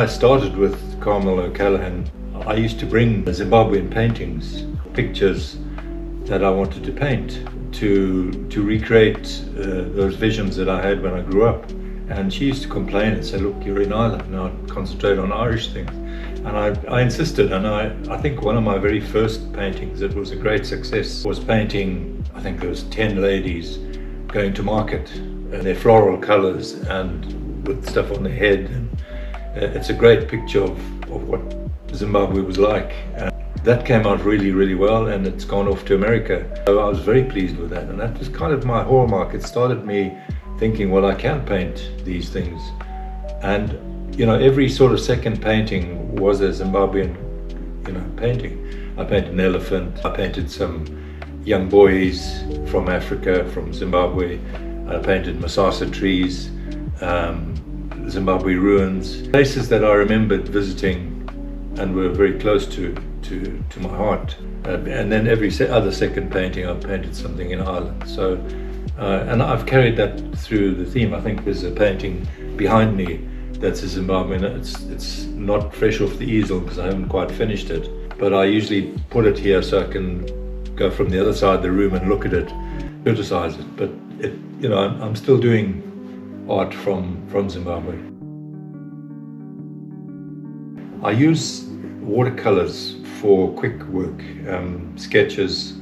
I started with Carmel O'Callaghan, I used to bring Zimbabwean paintings, pictures that I wanted to paint to recreate those visions that I had when I grew up. And she used to complain and say, look, you're in Ireland now, concentrate on Irish things. And I insisted, and I think one of my very first paintings that was a great success was painting, I think there was 10 ladies going to market in their floral colours and with stuff on their head. And it's a great picture of what Zimbabwe was like. That came out really, really well, and it's gone off to America. So I was very pleased with that, and that was kind of my hallmark. It started me thinking, well, I can paint these things. And you know, every sort of second painting was a Zimbabwean, painting. I painted an elephant, I painted some young boys from Africa, from Zimbabwe. I painted Masasa trees, Zimbabwe ruins, places that I remembered visiting and were very close to my heart. And then every other second painting, I painted something in Ireland. So, and I've carried that through the theme. I think there's a painting behind me that's a Zimbabwean. It's not fresh off the easel because I haven't quite finished it, but I usually put it here so I can go from the other side of the room and look at it, criticize it. But I'm still doing art from Zimbabwe. I use watercolors for quick work, sketches.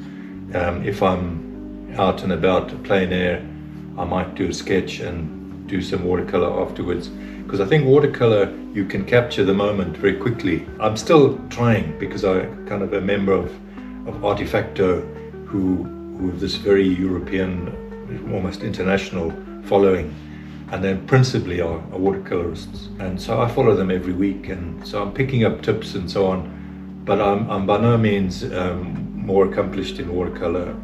If I'm out and about, plein air, I might do a sketch and do some watercolor afterwards. Because I think watercolor, you can capture the moment very quickly. I'm still trying because I'm kind of a member of Artifacto, who have this very European, almost international following, and then principally are watercolorists. And so I follow them every week, and so I'm picking up tips and so on, but I'm by no means more accomplished in watercolor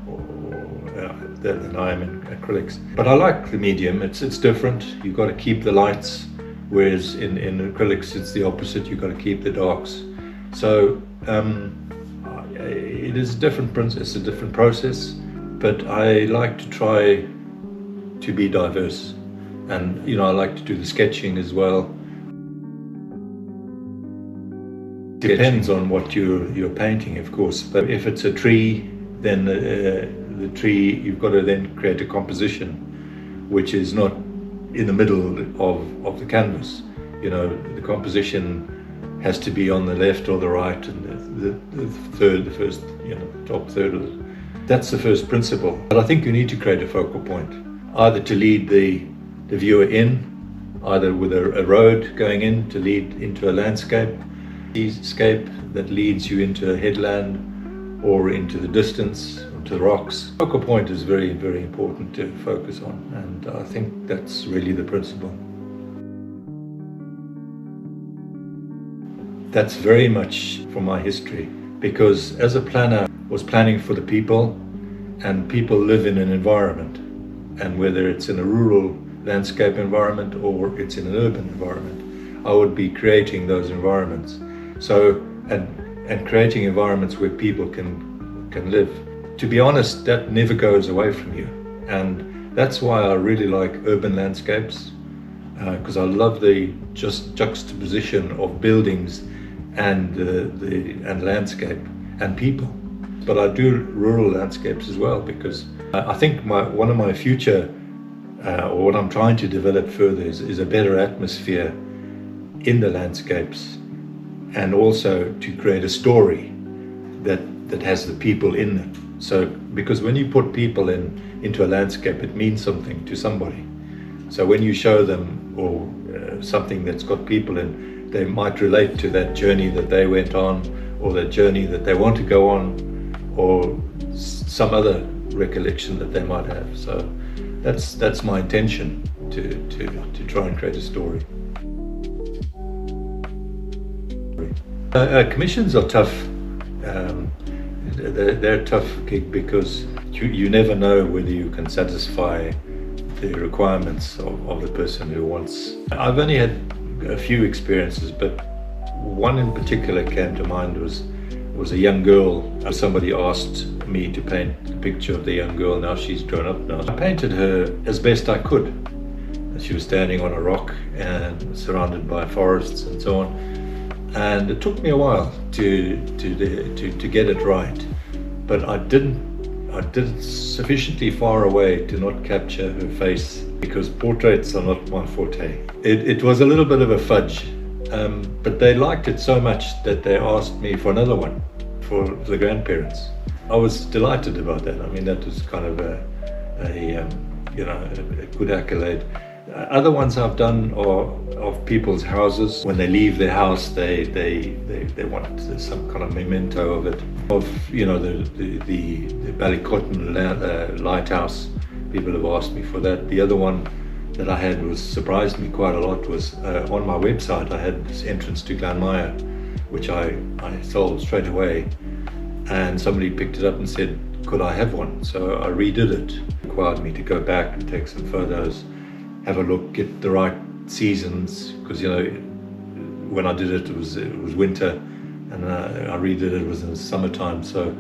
than I am in acrylics. But I like the medium, it's different. You've got to keep the lights, whereas in acrylics it's the opposite, you've got to keep the darks. So it is a different process, but I like to try to be diverse. And I like to do the sketching as well. Depends on what you're painting, of course. But if it's a tree, then the tree, you've got to then create a composition which is not in the middle of the canvas. The composition has to be on the left or the right, and the first top third of it. That's the first principle. But I think you need to create a focal point, either to lead the viewer in, either with a road going in to lead into a landscape that leads you into a headland or into the distance, to the rocks. Focal point is very, very important to focus on, and I think that's really the principle. That's very much from my history, because as a planner, I was planning for the people, and people live in an environment, and whether it's in a rural landscape environment or it's in an urban environment, I would be creating those environments. So, and creating environments where people can live. To be honest, that never goes away from you, and that's why I really like urban landscapes, because I love the just juxtaposition of buildings and landscape and people. But I do rural landscapes as well, because I think one of my future, or what I'm trying to develop further, is a better atmosphere in the landscapes, and also to create a story that has the people in it. So, because when you put people into a landscape, it means something to somebody. So when you show them or something that's got people in, they might relate to that journey that they went on, or that journey that they want to go on, or some other recollection that they might have. So that's my intention, to try and create a story. Commissions are tough. They're a tough gig, because you never know whether you can satisfy the requirements of the person who wants. I've only had a few experiences, but one in particular came to mind was a young girl. Somebody asked me to paint a picture of the young girl. Now she's grown up now. I painted her as best I could, She was standing on a rock and surrounded by forests and so on. And it took me a while to get it right, but I did it sufficiently far away to not capture her face, because portraits are not my forte. It was a little bit of a fudge, but they liked it so much that they asked me for another one for the grandparents. I was delighted about that. I mean, that was kind of a good accolade. Other ones I've done are of people's houses. When they leave their house, they want some kind of memento of it. Of the Ballycotton lighthouse, people have asked me for that. The other one that I had surprised me quite a lot was on my website. I had this entrance to Glenmire, which I sold straight away, and somebody picked it up and said, could I have one? So I redid it. It required me to go back and take some photos, have a look, get the right seasons, because when I did it, it was winter, and I redid it was in the summertime, so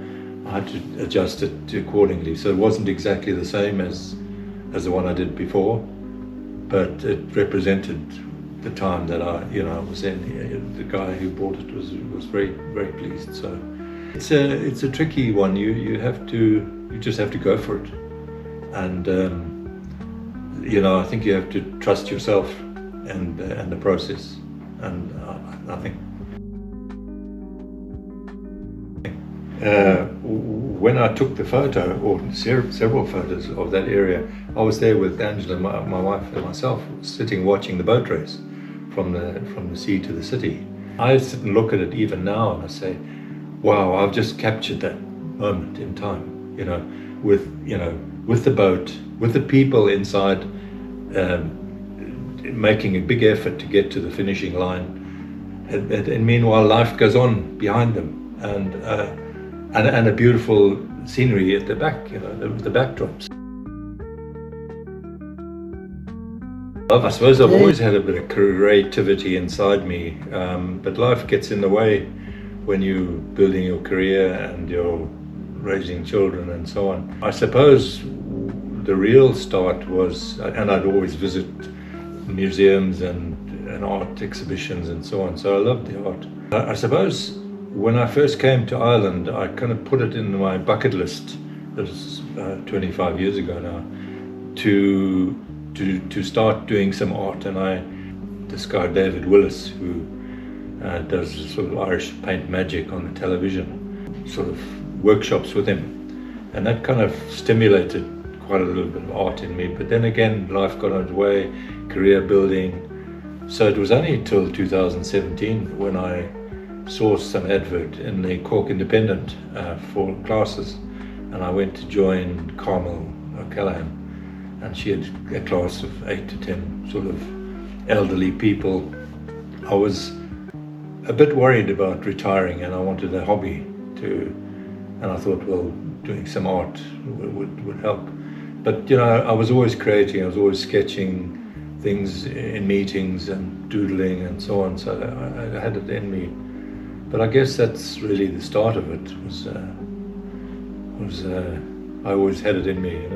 I had to adjust it accordingly. So it wasn't exactly the same as the one I did before, but it represented the time that I was in. The guy who bought it was very, very pleased. So it's a tricky one. You just have to go for it, and I think you have to trust yourself and the process. And I think when I took the photo, or several photos of that area, I was there with Angela, my wife, and myself, sitting watching the boat race from the sea to the city. I sit and look at it even now, and I say, wow, I've just captured that moment in time, with the boat, with the people inside, making a big effort to get to the finishing line, and meanwhile life goes on behind them, and a beautiful scenery at the back, the backdrops. I suppose I've always had a bit of creativity inside me, but life gets in the way when you're building your career and you're raising children and so on. I suppose the real start was, and I'd always visit museums and art exhibitions and so on, so I loved the art. I suppose when I first came to Ireland, I kind of put it in my bucket list, that was 25 years ago now, to start doing some art. And this guy David Willis, who does sort of Irish paint magic on the television, sort of workshops with him, and that kind of stimulated quite a little bit of art in me. But then again, life got its way, career building. So it was only till 2017 when I saw some advert in the Cork Independent for classes, and I went to join Carmel O'Callaghan, and she had a class of 8 to 10 sort of elderly people. I was a bit worried about retiring, and I wanted a hobby and I thought, well, doing some art would help. But I was always creating, I was always sketching things in meetings and doodling and so on, so I had it in me. But I guess that's really the start of it, was I always had it in me,